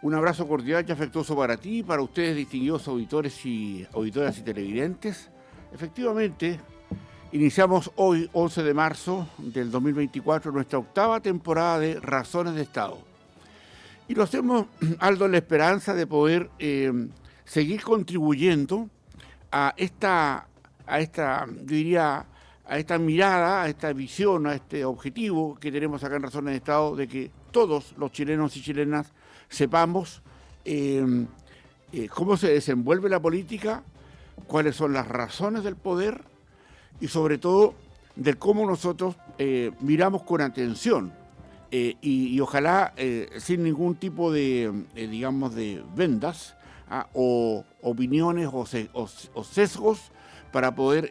Un abrazo cordial y afectuoso para ti y para ustedes, distinguidos auditores y auditoras y televidentes. Efectivamente, iniciamos hoy, 11 de marzo del 2024, nuestra octava temporada de Razones de Estado. Y lo hacemos, Aldo, en la esperanza de poder seguir contribuyendo a esta mirada, a esta visión, a este objetivo que tenemos acá en Razones de Estado, de que todos los chilenos y chilenas sepamos cómo se desenvuelve la política, cuáles son las razones del poder y sobre todo de cómo nosotros miramos con atención y ojalá sin ningún tipo de, de vendas o opiniones o sesgos para poder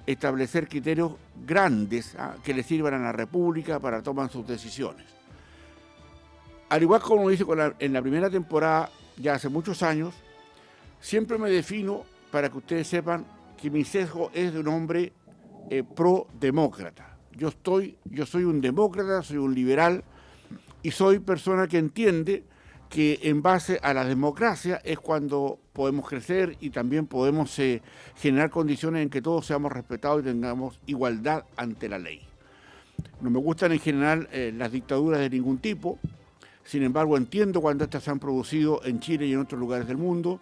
establecer criterios grandes que le sirvan a la República para tomar sus decisiones. Al igual como dice en la primera temporada, ya hace muchos años, siempre me defino, para que ustedes sepan, que mi sesgo es de un hombre pro-demócrata. Yo soy un demócrata, soy un liberal y soy persona que entiende que en base a la democracia es cuando podemos crecer y también podemos generar condiciones en que todos seamos respetados y tengamos igualdad ante la ley. No me gustan en general las dictaduras de ningún tipo. Sin embargo, entiendo cuando estas se han producido en Chile y en otros lugares del mundo.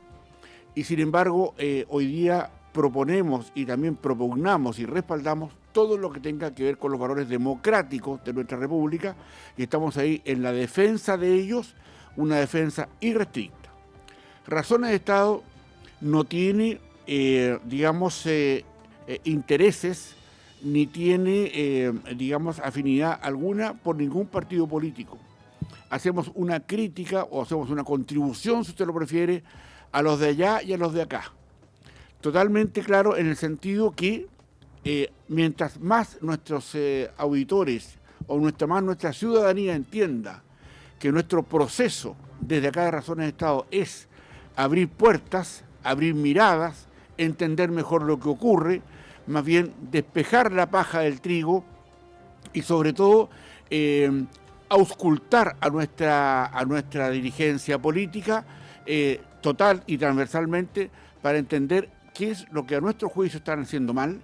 Y sin embargo, hoy día proponemos y también propugnamos y respaldamos todo lo que tenga que ver con los valores democráticos de nuestra República. Y estamos ahí en la defensa de ellos, una defensa irrestricta. Razones de Estado no tiene, intereses ni tiene, afinidad alguna por ningún partido político. Hacemos una crítica o hacemos una contribución, si usted lo prefiere, a los de allá y a los de acá. Totalmente claro en el sentido que mientras más nuestros auditores o nuestra ciudadanía entienda que nuestro proceso desde acá de Razones de Estado es abrir puertas, abrir miradas, entender mejor lo que ocurre, más bien despejar la paja del trigo y sobre todo auscultar a nuestra dirigencia política total y transversalmente para entender qué es lo que a nuestro juicio están haciendo mal,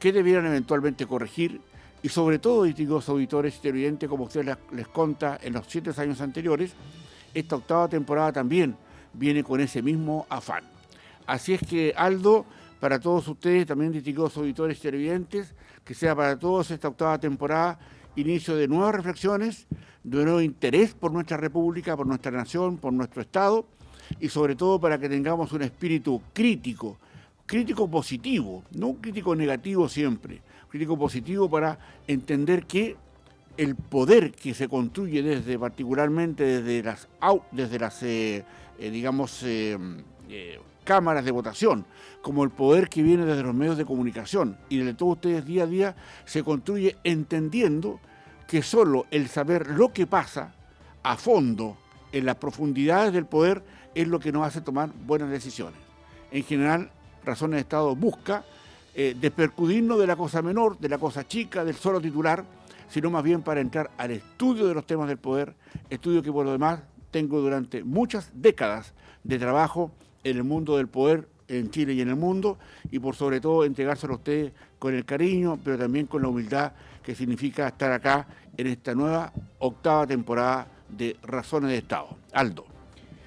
qué debieran eventualmente corregir y sobre todo, distinguidos auditores y televidentes, como ustedes les conta en los 7 años anteriores, esta octava temporada también viene con ese mismo afán. Así es que, Aldo, para todos ustedes, también distinguidos auditores y televidentes, que sea para todos esta octava temporada inicio de nuevas reflexiones, de nuevo interés por nuestra República, por nuestra nación, por nuestro Estado, y sobre todo para que tengamos un espíritu crítico positivo, no un crítico negativo siempre, crítico positivo para entender que el poder que se construye particularmente desde las cámaras de votación, como el poder que viene desde los medios de comunicación y de todos ustedes día a día, se construye entendiendo que solo el saber lo que pasa a fondo, en las profundidades del poder, es lo que nos hace tomar buenas decisiones. En general, Razones de Estado busca despercudirnos de la cosa menor, de la cosa chica, del solo titular, sino más bien para entrar al estudio de los temas del poder, estudio que por lo demás tengo durante muchas décadas de trabajo en el mundo del poder, en Chile y en el mundo, y por sobre todo entregárselo a ustedes con el cariño, pero también con la humildad que significa estar acá en esta nueva octava temporada de Razones de Estado. Aldo.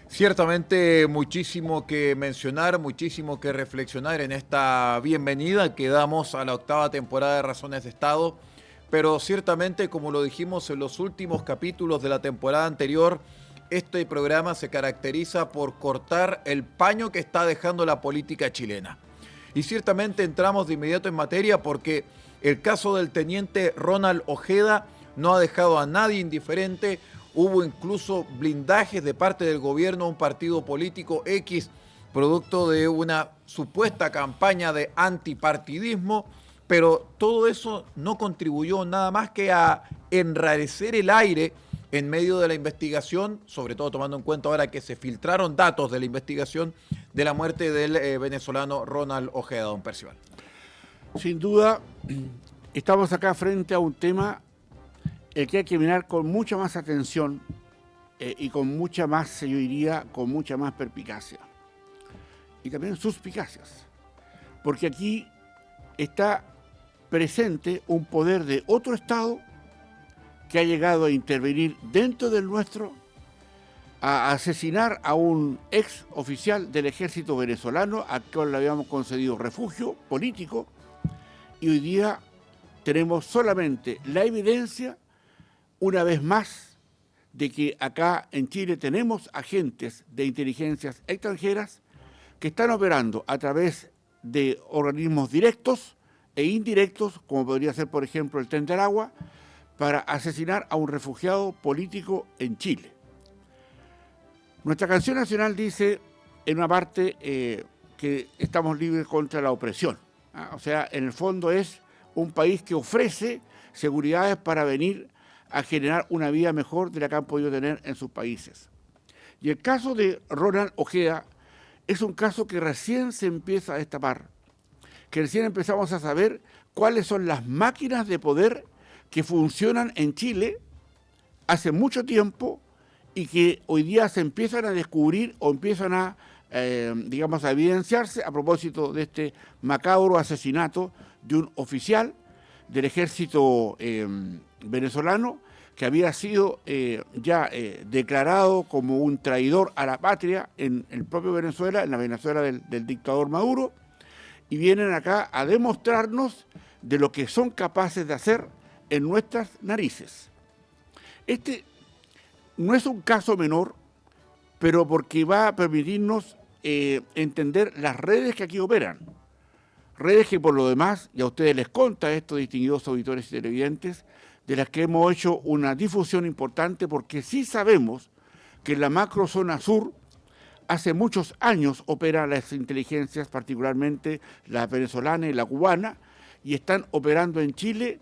Ciertamente muchísimo que mencionar, muchísimo que reflexionar en esta bienvenida que damos a la octava temporada de Razones de Estado, pero ciertamente, como lo dijimos en los últimos capítulos de la temporada anterior, este programa se caracteriza por cortar el paño que está dejando la política chilena. Y ciertamente entramos de inmediato en materia porque el caso del teniente Ronald Ojeda no ha dejado a nadie indiferente. Hubo incluso blindajes de parte del gobierno a un partido político X, producto de una supuesta campaña de antipartidismo, pero todo eso no contribuyó nada más que a enrarecer el aire en medio de la investigación, sobre todo tomando en cuenta ahora que se filtraron datos de la investigación de la muerte del venezolano Ronald Ojeda, don Percival. Sin duda, estamos acá frente a un tema el que hay que mirar con mucha más atención y con mucha más, yo diría, con mucha más perspicacia. Y también suspicacias. Porque aquí está presente un poder de otro Estado que ha llegado a intervenir dentro del nuestro, a asesinar a un ex oficial del ejército venezolano al cual le habíamos concedido refugio político, y hoy día tenemos solamente la evidencia, una vez más, de que acá en Chile tenemos agentes de inteligencias extranjeras que están operando a través de organismos directos e indirectos, como podría ser, por ejemplo, el Tren del Agua, para asesinar a un refugiado político en Chile. Nuestra canción nacional dice, en una parte, que estamos libres contra la opresión. O sea, en el fondo es un país que ofrece seguridades para venir a generar una vida mejor de la que han podido tener en sus países. Y el caso de Ronald Ojeda es un caso que recién se empieza a destapar, que recién empezamos a saber cuáles son las máquinas de poder que funcionan en Chile hace mucho tiempo y que hoy día se empiezan a descubrir o empiezan a, digamos, a evidenciarse a propósito de este macabro asesinato de un oficial del ejército venezolano que había sido ya declarado como un traidor a la patria en el propio Venezuela, en la Venezuela del dictador Maduro, y vienen acá a demostrarnos de lo que son capaces de hacer en nuestras narices. Este no es un caso menor, pero porque va a permitirnos entender las redes que aquí operan. Redes que por lo demás, y a ustedes les conta esto, distinguidos auditores y televidentes, de las que hemos hecho una difusión importante, porque sí sabemos que en la macrozona sur hace muchos años operan las inteligencias, particularmente la venezolana y la cubana, y están operando en Chile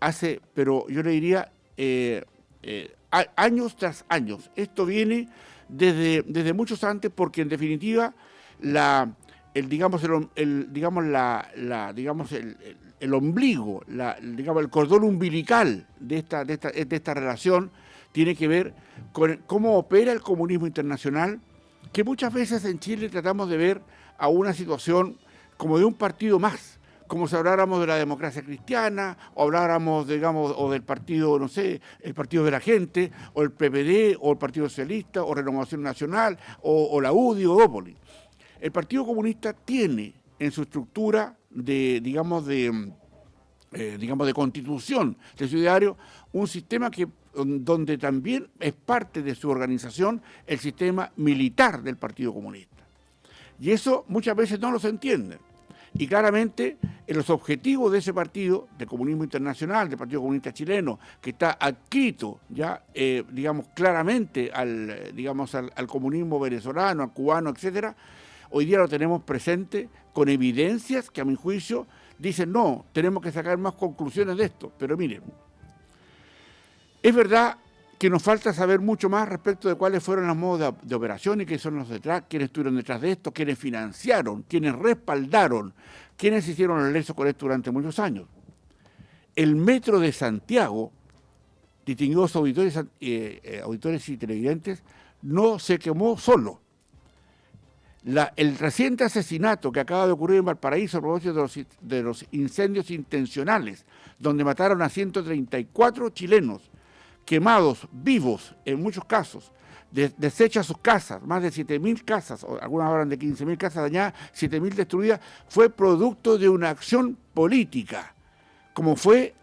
hace, pero yo le diría, años tras años. Esto viene desde muchos antes, porque en definitiva el ombligo, el cordón umbilical de esta relación tiene que ver con cómo opera el comunismo internacional, que muchas veces en Chile tratamos de ver a una situación como de un partido más, como si habláramos de la democracia cristiana, o habláramos, digamos, o del partido, no sé, el Partido de la Gente, o el PPD, o el Partido Socialista, o Renovación Nacional, o la UDI, o Opoli. El Partido Comunista tiene en su estructura de constitución de ciudadario un sistema donde también es parte de su organización el sistema militar del Partido Comunista. Y eso muchas veces no lo se entiende. Y claramente en los objetivos de ese partido, del comunismo internacional, del Partido Comunista Chileno, que está adscrito ya, claramente al comunismo venezolano, al cubano, etcétera, hoy día lo tenemos presente con evidencias que a mi juicio dicen, no, tenemos que sacar más conclusiones de esto. Pero miren, es verdad que nos falta saber mucho más respecto de cuáles fueron los modos de operación y quiénes son los detrás, quiénes estuvieron detrás de esto, quiénes financiaron, quiénes respaldaron, quiénes hicieron el leso con esto durante muchos años. El Metro de Santiago, distinguidos auditores y televidentes, no se quemó solo. El reciente asesinato que acaba de ocurrir en Valparaíso a propósito de los incendios intencionales, donde mataron a 134 chilenos, quemados, vivos, en muchos casos, deshechas sus casas, más de 7.000 casas, o algunas hablan de 15.000 casas dañadas, 7.000 destruidas, fue producto de una acción política, como fue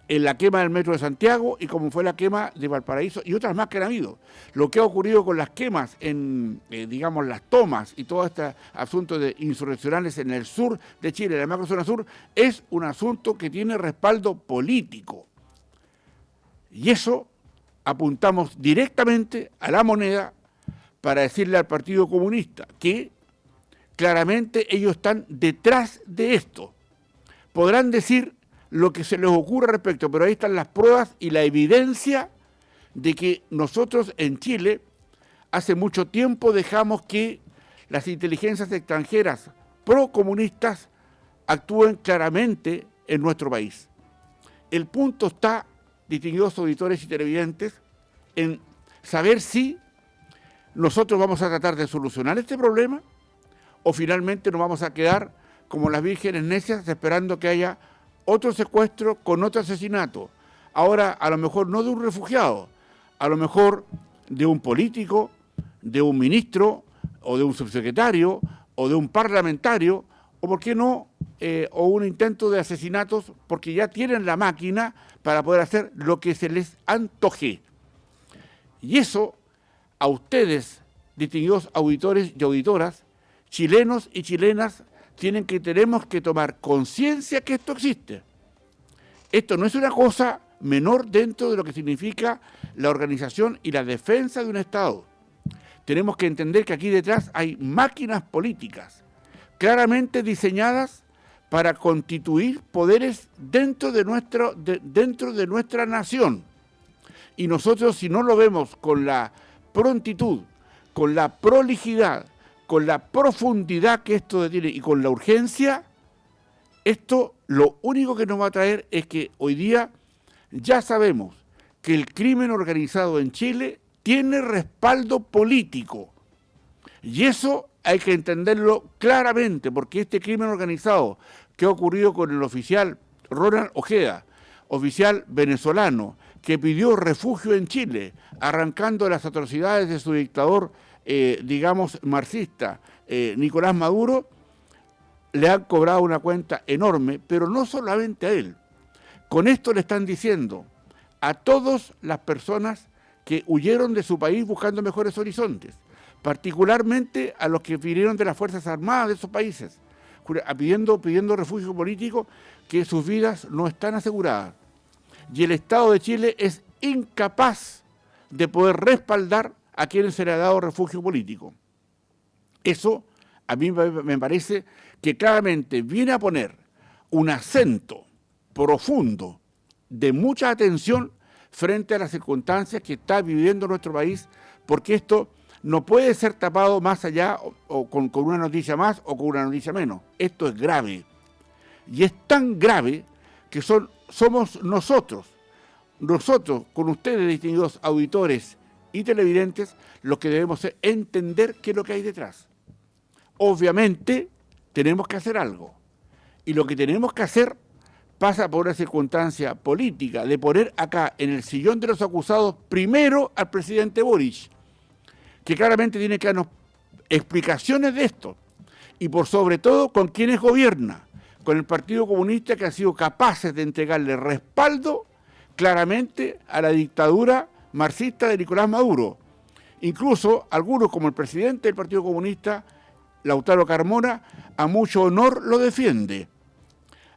en la quema del Metro de Santiago y como fue la quema de Valparaíso y otras más que han habido. Lo que ha ocurrido con las quemas en, las tomas y todo este asunto de insurreccionales en el sur de Chile, en la macrozona sur, es un asunto que tiene respaldo político. Y eso apuntamos directamente a la moneda para decirle al Partido Comunista que claramente ellos están detrás de esto. Podrán decir lo que se les ocurra respecto, pero ahí están las pruebas y la evidencia de que nosotros en Chile hace mucho tiempo dejamos que las inteligencias extranjeras procomunistas actúen claramente en nuestro país. El punto está, distinguidos auditores y televidentes, en saber si nosotros vamos a tratar de solucionar este problema o finalmente nos vamos a quedar como las vírgenes necias esperando que haya otro secuestro con otro asesinato. Ahora, a lo mejor no de un refugiado, a lo mejor de un político, de un ministro, o de un subsecretario, o de un parlamentario, o por qué no, o un intento de asesinatos, porque ya tienen la máquina para poder hacer lo que se les antoje. Y eso, a ustedes, distinguidos auditores y auditoras, chilenos y chilenas, tenemos que tomar conciencia que esto existe. Esto no es una cosa menor dentro de lo que significa la organización y la defensa de un Estado. Tenemos que entender que aquí detrás hay máquinas políticas claramente diseñadas para constituir poderes dentro de nuestra nación. Y nosotros, si no lo vemos con la prontitud, con la prolijidad, con la profundidad que esto tiene y con la urgencia, esto lo único que nos va a traer es que hoy día ya sabemos que el crimen organizado en Chile tiene respaldo político. Y eso hay que entenderlo claramente, porque este crimen organizado que ha ocurrido con el oficial Ronald Ojeda, oficial venezolano, que pidió refugio en Chile, arrancando las atrocidades de su dictador, marxista, Nicolás Maduro, le han cobrado una cuenta enorme, pero no solamente a él. Con esto le están diciendo a todas las personas que huyeron de su país buscando mejores horizontes, particularmente a los que vinieron de las Fuerzas Armadas de esos países, pidiendo refugio político, que sus vidas no están aseguradas. Y el Estado de Chile es incapaz de poder respaldar a quienes se le ha dado refugio político. Eso a mí me parece que claramente viene a poner un acento profundo de mucha atención frente a las circunstancias que está viviendo nuestro país, porque esto no puede ser tapado más allá o con una noticia más o con una noticia menos. Esto es grave. Y es tan grave que somos nosotros, con ustedes, distinguidos auditores y televidentes, los que debemos entender qué es lo que hay detrás. Obviamente, tenemos que hacer algo. Y lo que tenemos que hacer pasa por una circunstancia política de poner acá en el sillón de los acusados primero al presidente Boric, que claramente tiene que darnos explicaciones de esto, y por sobre todo con quienes gobierna, con el Partido Comunista, que ha sido capaces de entregarle respaldo claramente a la dictadura marxista de Nicolás Maduro. Incluso algunos, como el presidente del Partido Comunista, Lautaro Carmona, a mucho honor lo defiende.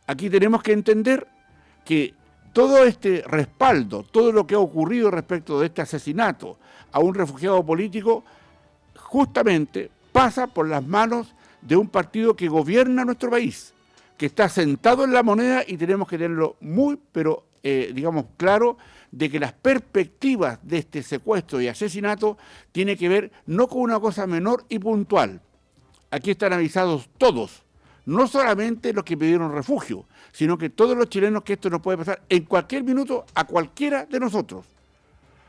Aquí tenemos que entender que todo este respaldo, todo lo que ha ocurrido respecto de este asesinato a un refugiado político, justamente pasa por las manos de un partido que gobierna nuestro país, que está sentado en la moneda, y tenemos que tenerlo muy, pero claro, de que las perspectivas de este secuestro y asesinato tiene que ver no con una cosa menor y puntual. Aquí están avisados todos, no solamente los que pidieron refugio, sino que todos los chilenos, que esto nos puede pasar en cualquier minuto a cualquiera de nosotros.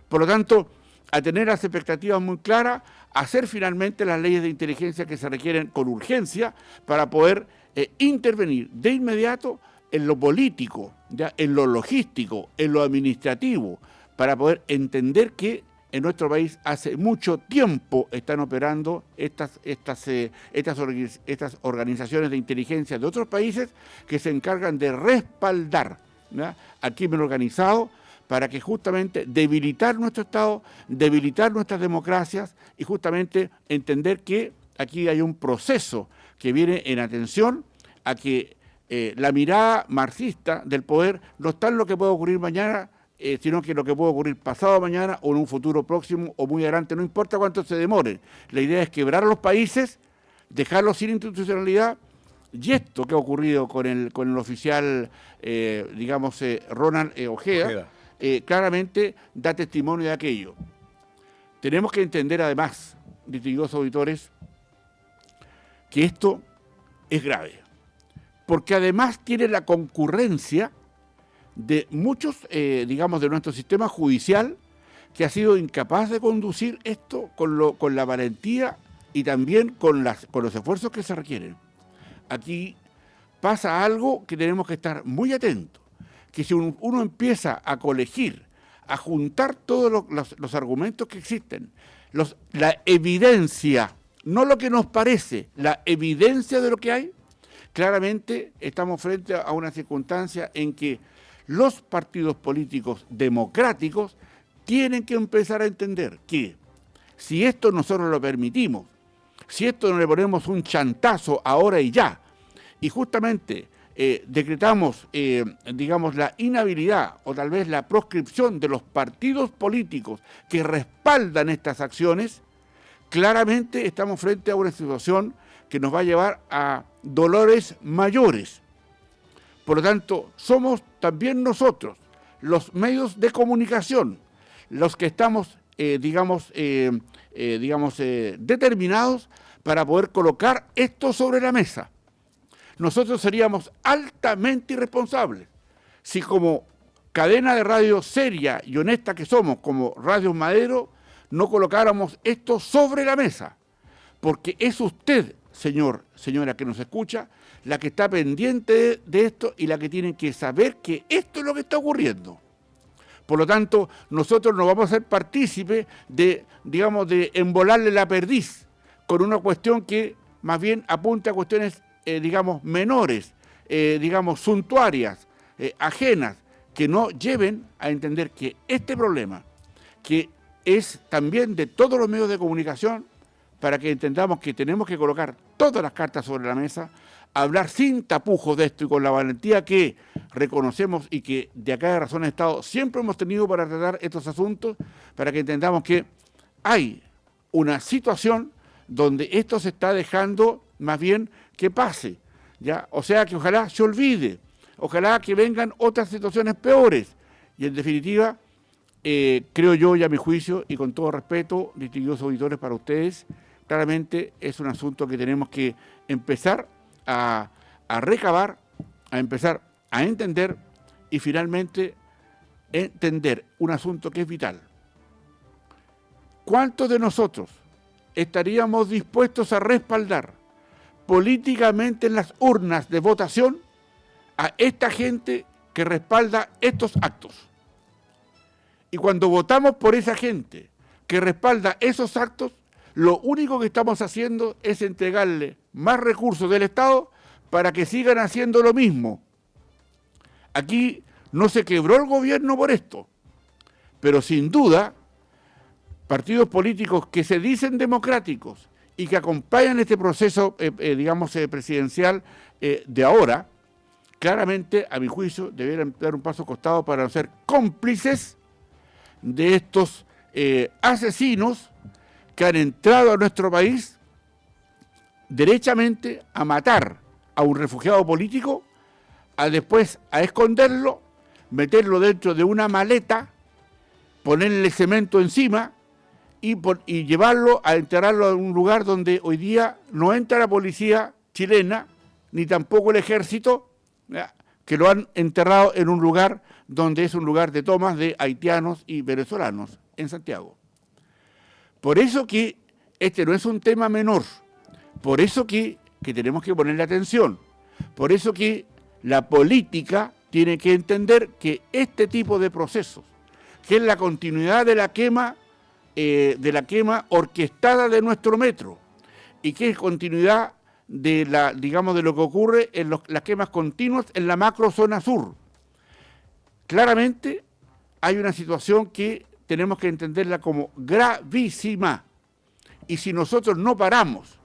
Por lo tanto, a tener las expectativas muy claras, hacer finalmente las leyes de inteligencia que se requieren con urgencia para poder intervenir de inmediato en lo político, ¿ya?, en lo logístico, en lo administrativo, para poder entender que en nuestro país hace mucho tiempo están operando estas organizaciones de inteligencia de otros países que se encargan de respaldar, ¿ya?, al crimen organizado, para que justamente debilitar nuestro Estado, debilitar nuestras democracias, y justamente entender que aquí hay un proceso que viene en atención a que la mirada marxista del poder no está en lo que puede ocurrir mañana, sino que lo que puede ocurrir pasado mañana o en un futuro próximo o muy adelante, no importa cuánto se demore. La idea es quebrar a los países, dejarlos sin institucionalidad, y esto que ha ocurrido con el oficial, Ronald Ojeda, claramente da testimonio de aquello. Tenemos que entender además, distinguidos auditores, que esto es grave, porque además tiene la concurrencia de muchos, de nuestro sistema judicial, que ha sido incapaz de conducir esto con la valentía y también con los esfuerzos que se requieren. Aquí pasa algo que tenemos que estar muy atentos, que si uno empieza a colegir, a juntar todos los argumentos que existen, la evidencia, no lo que nos parece, la evidencia de lo que hay, claramente estamos frente a una circunstancia en que los partidos políticos democráticos tienen que empezar a entender que si esto nosotros lo permitimos, si esto no le ponemos un chantazo ahora y ya, y justamente decretamos, digamos, la inhabilidad o tal vez la proscripción de los partidos políticos que respaldan estas acciones, claramente estamos frente a una situación que nos va a llevar a dolores mayores. Por lo tanto, somos también nosotros, los medios de comunicación, los que estamos, determinados para poder colocar esto sobre la mesa. Nosotros seríamos altamente irresponsables si como cadena de radio seria y honesta que somos, como Radio Madero, no colocáramos esto sobre la mesa. Porque es usted, señora que nos escucha, la que está pendiente de esto y la que tiene que saber que esto es lo que está ocurriendo. Por lo tanto, nosotros no vamos a ser partícipes de embolarle la perdiz con una cuestión que más bien apunta a cuestiones, menores, suntuarias, ajenas, que no lleven a entender que este problema, que es también de todos los medios de comunicación, para que entendamos que tenemos que colocar todas las cartas sobre la mesa, hablar sin tapujos de esto y con la valentía que reconocemos y que de acá de Razones de Estado siempre hemos tenido para tratar estos asuntos, para que entendamos que hay una situación donde esto se está dejando más bien que pase, ¿ya? O sea, que ojalá se olvide, ojalá que vengan otras situaciones peores. Y en definitiva, creo yo, y a mi juicio, y con todo respeto, distinguidos auditores, para ustedes, claramente es un asunto que tenemos que empezar a recabar, a empezar a entender y finalmente entender un asunto que es vital. ¿Cuántos de nosotros estaríamos dispuestos a respaldar políticamente en las urnas de votación a esta gente que respalda estos actos? Y cuando votamos por esa gente que respalda esos actos, lo único que estamos haciendo es entregarle más recursos del Estado para que sigan haciendo lo mismo. Aquí no se quebró el gobierno por esto, pero sin duda, partidos políticos que se dicen democráticos y que acompañan este proceso, presidencial de ahora, claramente, a mi juicio, debieran dar un paso costado para no ser cómplices de estos asesinos que han entrado a nuestro país derechamente a matar a un refugiado político, a después a esconderlo, meterlo dentro de una maleta, ponerle cemento encima y llevarlo a enterrarlo en un lugar donde hoy día no entra la policía chilena, ni tampoco el ejército, que lo han enterrado en un lugar donde es un lugar de tomas de haitianos y venezolanos, en Santiago. Por eso que este no es un tema menor, por eso que tenemos que ponerle atención, por eso que la política tiene que entender que este tipo de procesos, que es la continuidad de la quema orquestada de nuestro metro, y que es continuidad de lo que ocurre en las quemas continuas en la macrozona sur. Claramente hay una situación que tenemos que entenderla como gravísima. Y si nosotros no paramos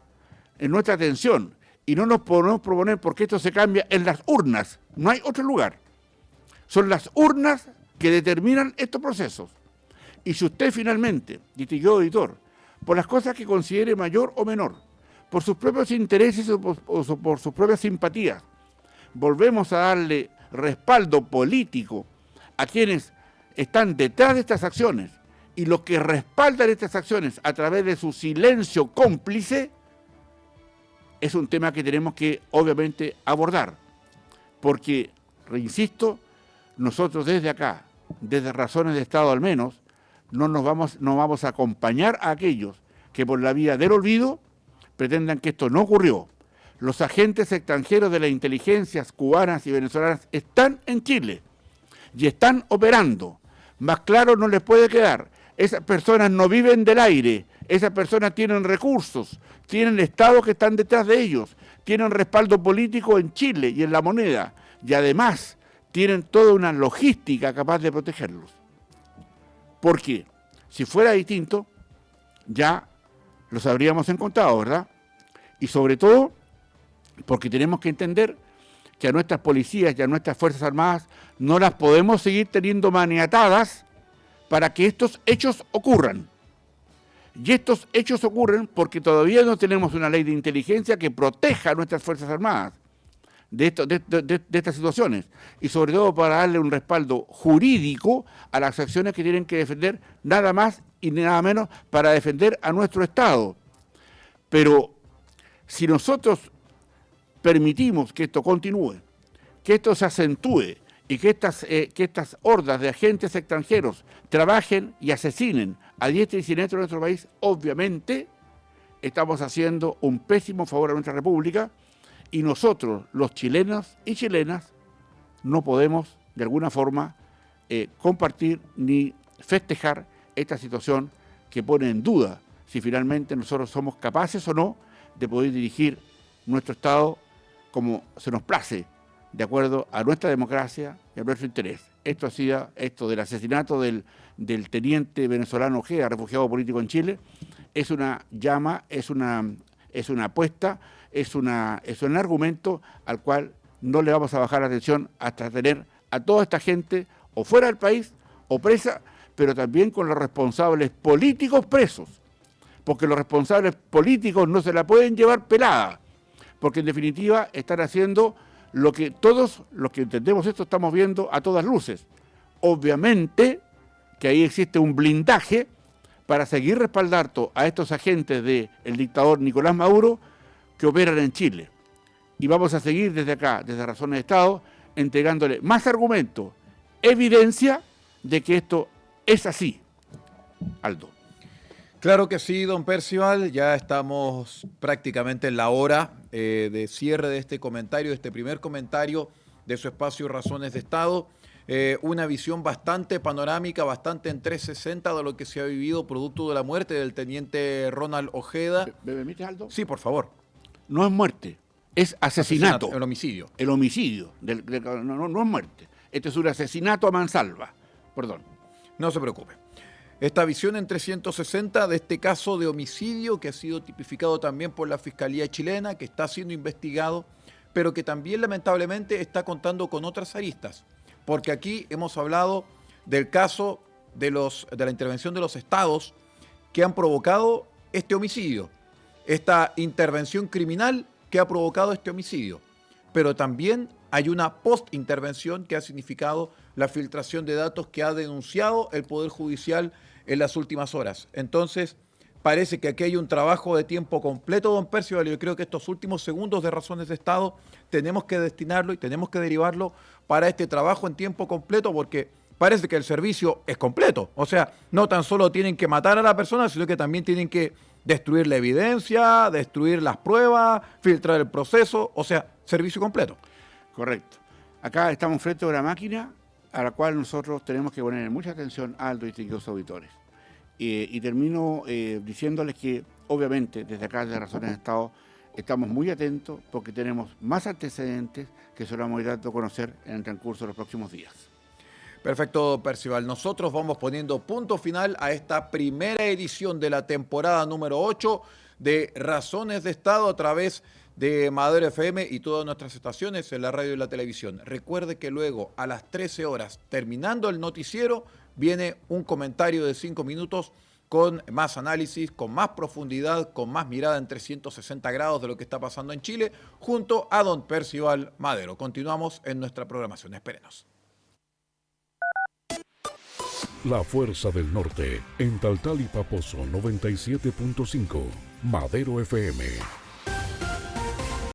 en nuestra atención y no nos podemos proponer porque esto se cambia en las urnas, no hay otro lugar. Son las urnas que determinan estos procesos. Y si usted finalmente, distinguido auditor, por las cosas que considere mayor o menor, por sus propios intereses o por sus propias simpatías, volvemos a darle respaldo político a quienes están detrás de estas acciones y los que respaldan estas acciones a través de su silencio cómplice, es un tema que tenemos que obviamente abordar. Porque, reinsisto, nosotros desde acá, desde Razones de Estado al menos, no vamos a acompañar a aquellos que por la vía del olvido pretendan que esto no ocurrió. Los agentes extranjeros de las inteligencias cubanas y venezolanas están en Chile y están operando. Más claro no les puede quedar. Esas personas no viven del aire, esas personas tienen recursos, tienen estados que están detrás de ellos, tienen respaldo político en Chile y en la moneda, y además tienen toda una logística capaz de protegerlos. Porque si fuera distinto, ya los habríamos encontrado, ¿verdad? Y sobre todo, porque tenemos que entender que a nuestras policías y a nuestras Fuerzas Armadas no las podemos seguir teniendo maniatadas para que estos hechos ocurran. Y estos hechos ocurren porque todavía no tenemos una ley de inteligencia que proteja a nuestras Fuerzas Armadas de estas situaciones. Y sobre todo para darle un respaldo jurídico a las acciones que tienen que defender, nada más y nada menos para defender a nuestro Estado. Pero si nosotros permitimos que esto continúe, que esto se acentúe y que estas hordas de agentes extranjeros trabajen y asesinen a diestra y siniestra en nuestro país, obviamente estamos haciendo un pésimo favor a nuestra República y nosotros, los chilenos y chilenas, no podemos de alguna forma compartir ni festejar esta situación que pone en duda si finalmente nosotros somos capaces o no de poder dirigir nuestro Estado como se nos place, de acuerdo a nuestra democracia y a nuestro interés. Esto del asesinato del teniente venezolano Ojeda, refugiado político en Chile, es una llama, es una apuesta, es un argumento al cual no le vamos a bajar la atención hasta tener a toda esta gente o fuera del país o presa, pero también con los responsables políticos presos, porque los responsables políticos no se la pueden llevar pelada, porque en definitiva están haciendo lo que todos los que entendemos esto estamos viendo a todas luces. Obviamente que ahí existe un blindaje para seguir respaldando a estos agentes del dictador Nicolás Maduro que operan en Chile. Y vamos a seguir desde acá, desde Razones de Estado, entregándole más argumentos, evidencia de que esto es así. Aldo. Claro que sí, don Percival, ya estamos prácticamente en la hora de cierre de este comentario, de este primer comentario de su espacio Razones de Estado. Una visión bastante panorámica, bastante en 360 de lo que se ha vivido producto de la muerte del teniente Ronald Ojeda. ¿Me permites, Aldo? Sí, por favor. No es muerte, es asesinato. El homicidio. El homicidio, no es muerte. Este es un asesinato a mansalva. Perdón. No se preocupe. Esta visión en 360 de este caso de homicidio que ha sido tipificado también por la Fiscalía chilena, que está siendo investigado, pero que también lamentablemente está contando con otras aristas. Porque aquí hemos hablado del caso de la intervención de los estados que han provocado este homicidio, esta intervención criminal que ha provocado este homicidio. Pero también hay una post-intervención que ha significado la filtración de datos que ha denunciado el Poder Judicial en las últimas horas. Entonces, parece que aquí hay un trabajo de tiempo completo, don Percival, y yo creo que estos últimos segundos de Razones de Estado tenemos que destinarlo y tenemos que derivarlo para este trabajo en tiempo completo, porque parece que el servicio es completo. O sea, no tan solo tienen que matar a la persona, sino que también tienen que destruir la evidencia, destruir las pruebas, filtrar el proceso, o sea, servicio completo. Correcto. Acá estamos frente a una máquina a la cual nosotros tenemos que poner mucha atención, Aldo y distinguidos auditores. Y termino diciéndoles que, obviamente, desde acá, de Razones de Estado, estamos muy atentos porque tenemos más antecedentes que se lo vamos a ir dando a conocer en el transcurso de los próximos días. Perfecto, Percival. Nosotros vamos poniendo punto final a esta primera edición de la temporada número 8 de Razones de Estado a través de Madero FM y todas nuestras estaciones en la radio y la televisión. Recuerde que luego a las 13 horas, terminando el noticiero, viene un comentario de 5 minutos con más análisis, con más profundidad, con más mirada en 360 grados de lo que está pasando en Chile, junto a don Percival Madero. Continuamos en nuestra programación. Espérenos. La Fuerza del Norte, en Taltal y Paposo 97.5, Madero FM.